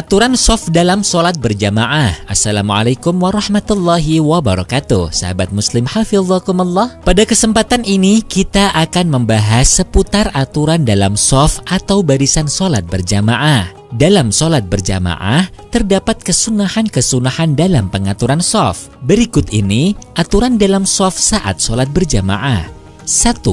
Aturan shaf dalam sholat berjamaah. Assalamualaikum warahmatullahi wabarakatuh. Sahabat muslim hafizakumullah. Pada kesempatan ini kita akan membahas seputar aturan dalam shaf atau barisan sholat berjamaah. Dalam sholat berjamaah terdapat kesunahan-kesunahan dalam pengaturan shaf. Berikut ini aturan dalam shaf saat sholat berjamaah. 1.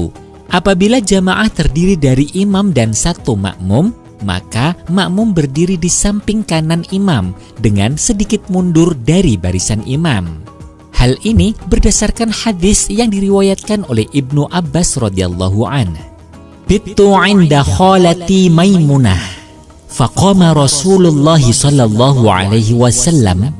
Apabila jamaah terdiri dari imam dan satu makmum, maka makmum berdiri di samping kanan imam dengan sedikit mundur dari barisan imam. Hal ini berdasarkan hadis yang diriwayatkan oleh Ibnu Abbas radhiyallahu anhu. Bittu 'inda khalati Maimunah, faqama Rasulullah sallallahu alaihi wasallam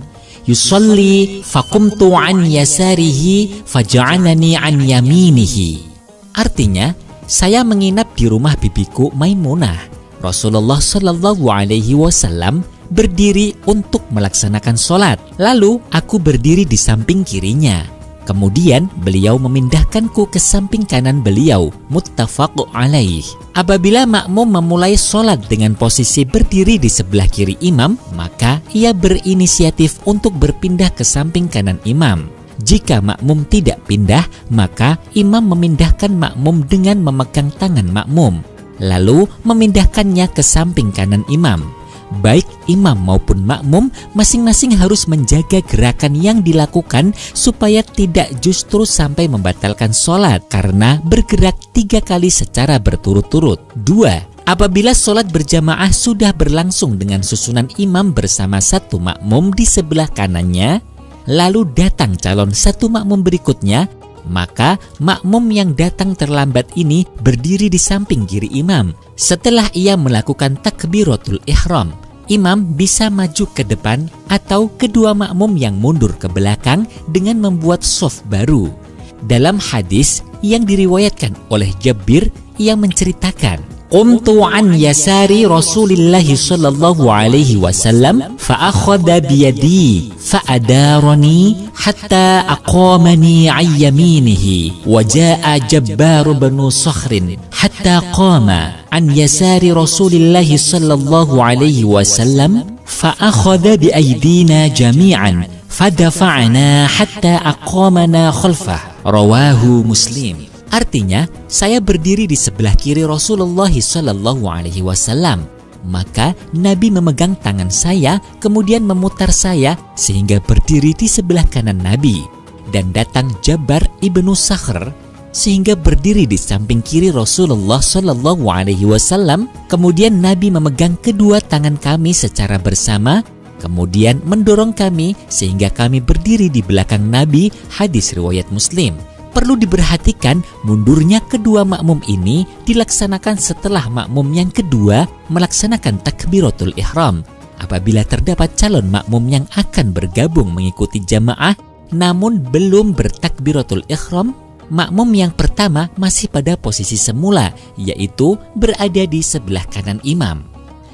yusalli faqumtu 'an yasarihi faja'alani 'an yaminihi. Artinya, saya menginap di rumah bibiku Maimunah. Rasulullah Shallallahu Alaihi Wasallam berdiri untuk melaksanakan sholat. Lalu aku berdiri di samping kirinya. Kemudian beliau memindahkanku ke samping kanan beliau. Muttafaq alaih. Apabila makmum memulai sholat dengan posisi berdiri di sebelah kiri imam, maka ia berinisiatif untuk berpindah ke samping kanan imam. Jika makmum tidak pindah, maka imam memindahkan makmum dengan memegang tangan makmum, lalu memindahkannya ke samping kanan imam. Baik imam maupun makmum masing-masing harus menjaga gerakan yang dilakukan supaya tidak justru sampai membatalkan sholat karena bergerak 3 kali secara berturut-turut. 2. Apabila sholat berjamaah sudah berlangsung dengan susunan imam bersama satu makmum di sebelah kanannya, lalu datang calon satu makmum berikutnya, maka makmum yang datang terlambat ini berdiri di samping kiri imam. Setelah ia melakukan takbiratul ihram, imam bisa maju ke depan atau kedua makmum yang mundur ke belakang dengan membuat shaf baru. Dalam hadis yang diriwayatkan oleh Jabir, ia menceritakan, Qumtu an yasari Rasulillah sallallahu alaihi wasallam fa akhadha bi yadi fa adarani hatta aqamani an yaminihi wa jaa Jabbar bin Sakhrin hatta qama an yasari Rasulillah sallallahu alaihi wasallam fa akhadha bi aydina jami'an fadafa'na hatta aqamana khalfah. Rawahu Muslim. Artinya, saya berdiri di sebelah kiri Rasulullah Sallallahu Alaihi Wasallam. Maka Nabi memegang tangan saya, kemudian memutar saya sehingga berdiri di sebelah kanan Nabi. Dan datang Jabbar ibnu Sakhr sehingga berdiri di samping kiri Rasulullah Sallallahu Alaihi Wasallam. Kemudian Nabi memegang kedua tangan kami secara bersama, kemudian mendorong kami sehingga kami berdiri di belakang Nabi. Hadis riwayat Muslim. Perlu diperhatikan, mundurnya kedua makmum ini dilaksanakan setelah makmum yang kedua melaksanakan takbiratul ihram. Apabila terdapat calon makmum yang akan bergabung mengikuti jamaah namun belum bertakbiratul ihram, makmum yang pertama masih pada posisi semula, yaitu berada di sebelah kanan imam.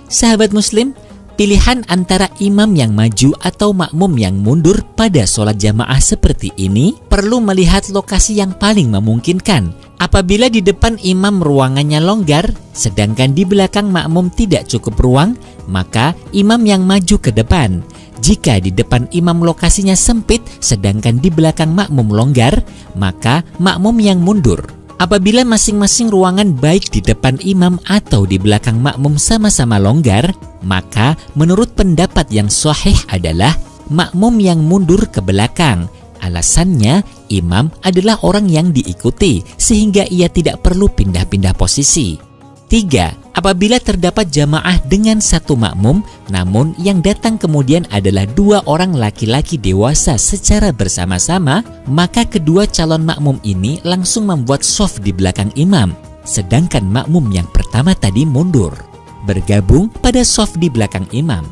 Sahabat muslim, pilihan antara imam yang maju atau makmum yang mundur pada sholat jamaah seperti ini perlu melihat lokasi yang paling memungkinkan. Apabila di depan imam ruangannya longgar, sedangkan di belakang makmum tidak cukup ruang, maka imam yang maju ke depan. Jika di depan imam lokasinya sempit, sedangkan di belakang makmum longgar, maka makmum yang mundur. Apabila masing-masing ruangan baik di depan imam atau di belakang makmum sama-sama longgar, maka menurut pendapat yang sahih adalah makmum yang mundur ke belakang. Alasannya, imam adalah orang yang diikuti sehingga ia tidak perlu pindah-pindah posisi. 3. Apabila terdapat jamaah dengan satu makmum, namun yang datang kemudian adalah 2 orang laki-laki dewasa secara bersama-sama, maka kedua calon makmum ini langsung membuat shaf di belakang imam, sedangkan makmum yang pertama tadi mundur, bergabung pada shaf di belakang imam.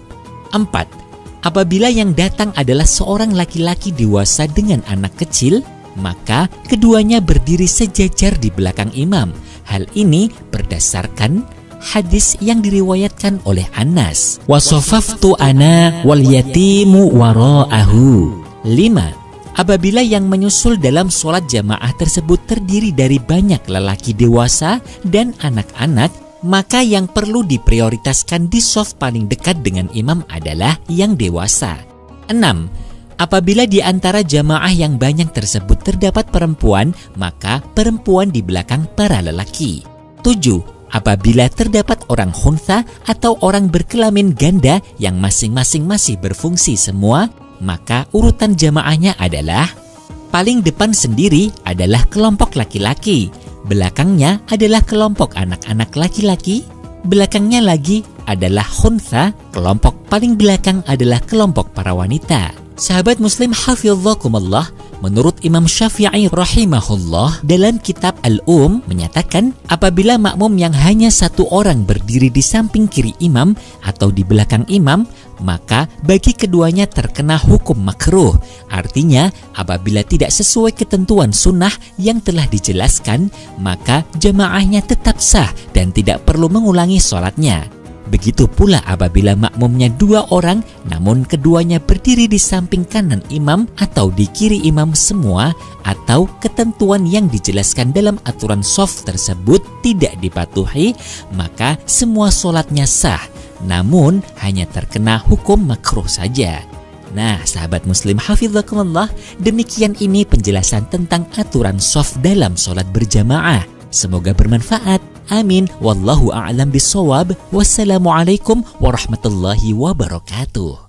4. Apabila yang datang adalah seorang laki-laki dewasa dengan anak kecil, maka keduanya berdiri sejajar di belakang imam. Hal ini berdasarkan hadis yang diriwayatkan oleh Anas. Wasofaftu ana wal yatimu wara'ahu. 5. Apabila yang menyusul dalam sholat jamaah tersebut terdiri dari banyak lelaki dewasa dan anak-anak, maka yang perlu diprioritaskan di shaf paling dekat dengan imam adalah yang dewasa. 6. Apabila di antara jamaah yang banyak tersebut terdapat perempuan, maka perempuan di belakang para lelaki. 7. Apabila terdapat orang khuntha atau orang berkelamin ganda yang masing-masing masih berfungsi semua, maka urutan jamaahnya adalah paling depan sendiri adalah kelompok laki-laki, belakangnya adalah kelompok anak-anak laki-laki, belakangnya lagi adalah khuntha, kelompok paling belakang adalah kelompok para wanita. Sahabat muslim hafizakumullah, menurut Imam Syafi'i rahimahullah dalam kitab menyatakan apabila makmum yang hanya satu orang berdiri di samping kiri imam atau di belakang imam, maka bagi keduanya terkena hukum makruh. Artinya apabila tidak sesuai ketentuan sunnah yang telah dijelaskan, maka jamaahnya tetap sah dan tidak perlu mengulangi sholatnya. Begitu pula apabila makmumnya 2 orang namun keduanya berdiri di samping kanan imam atau di kiri imam semua, atau ketentuan yang dijelaskan dalam aturan shaf tersebut tidak dipatuhi, maka semua sholatnya sah, namun hanya terkena hukum makruh saja. Nah, sahabat muslim hafizakumullah, demikian ini penjelasan tentang aturan shaf dalam sholat berjamaah. Semoga bermanfaat. Amin. Wallahu a'lam bishawab. Wassalamualaikum warahmatullahi wabarakatuh.